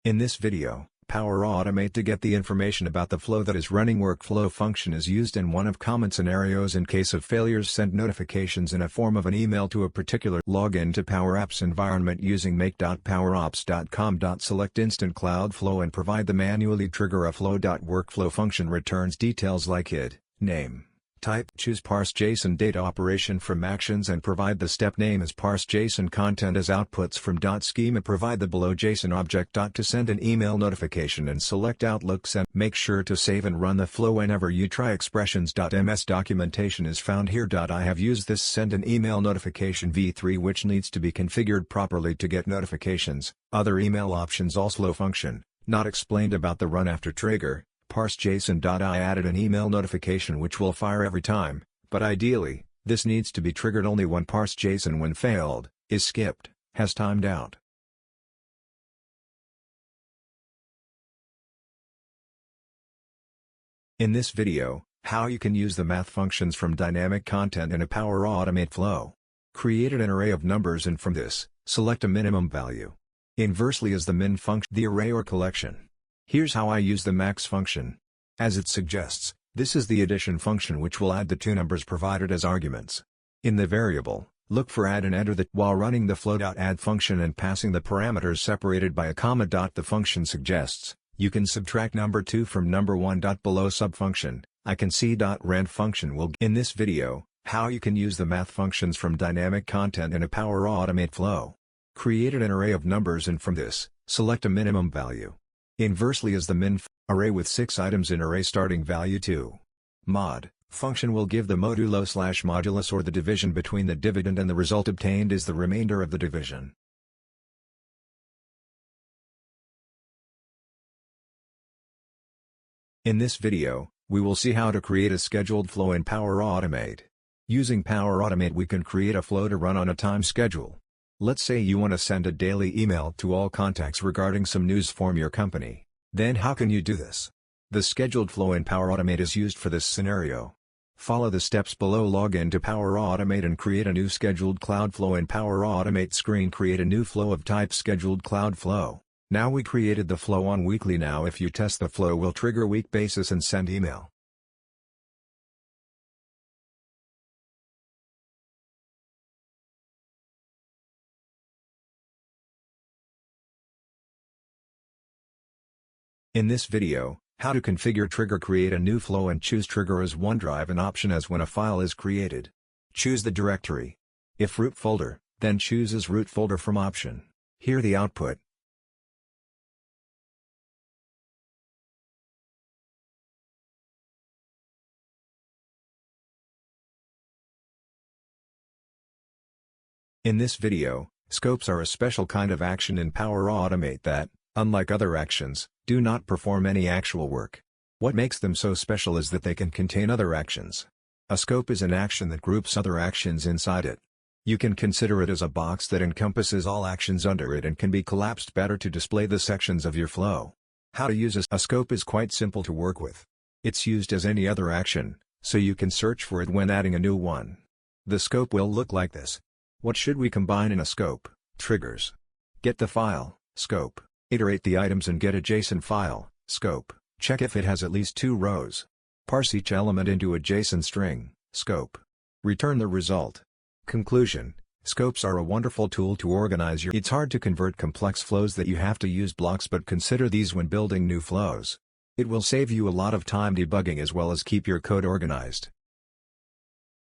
In this video, Power Automate to get the information about the flow that is running. Workflow function is used in one of common scenarios in case of failures. Send notifications in a form of an email to a particular. Log in to Power Apps environment using make.powerops.com. Select Instant Cloud Flow and provide the manually trigger a flow. Workflow function returns details like id, name, type. Choose parse JSON data operation from actions and provide the step name as parse JSON content as outputs from .schema. Provide the below JSON object. To send an email notification and select Outlook Send. Make sure to save and run the flow whenever you try. Expressions.ms documentation is found here. I have used this send an email notification v3 which needs to be configured properly to get notifications. Other email options also function, not explained about the run after trigger. Parse JSON. I added an email notification which will fire every time, but ideally, this needs to be triggered only when parse JSON when failed, is skipped, has timed out. In this video, how you can use the math functions from dynamic content in a Power Automate flow. Created an array of numbers and from this, select a minimum value. Inversely is the min function, the array or collection. Here's how I use the max function. As it suggests, this is the addition function which will add the two numbers provided as arguments. In the variable, look for add and enter the while running the flow.add function and passing the parameters separated by a comma. The function suggests, you can subtract number 2 from number 1. Below subfunction, I can see .rand function will. In this video, how you can use the math functions from dynamic content in a Power Automate flow. Created an array of numbers and from this, select a minimum value. Inversely is the min array with 6 items in array starting value 2. Mod function will give the modulo/modulus or the division between the dividend and the result obtained is the remainder of the division. In this video, we will see how to create a scheduled flow in Power Automate. Using Power Automate we can create a flow to run on a time schedule. Let's say you want to send a daily email to all contacts regarding some news from your company. Then how can you do this? The scheduled flow in Power Automate is used for this scenario. Follow the steps below. Log in to Power Automate and create a new scheduled cloud flow in Power Automate screen. Create a new flow of type scheduled cloud flow. Now we created the flow on weekly. Now if you test the flow will trigger week basis and send email. In this video, how to configure trigger. Create a new flow and choose trigger as OneDrive an option as when a file is created. Choose the directory. If root folder, then choose as root folder from option. Here the output. In this video, scopes are a special kind of action in Power Automate that, unlike other actions, do not perform any actual work. What makes them so special is that they can contain other actions. A scope is an action that groups other actions inside it. You can consider it as a box that encompasses all actions under it and can be collapsed better to display the sections of your flow. How to use a scope is quite simple to work with. It's used as any other action, so you can search for it when adding a new one. The scope will look like this. What should we combine in a scope? Triggers. Get the file, scope. Iterate the items and get a JSON file, scope. Check if it has at least 2 rows. Parse each element into a JSON string, scope. Return the result. Conclusion: scopes are a wonderful tool to organize your. It's hard to convert complex flows that you have to use blocks, but consider these when building new flows. It will save you a lot of time debugging as well as keep your code organized.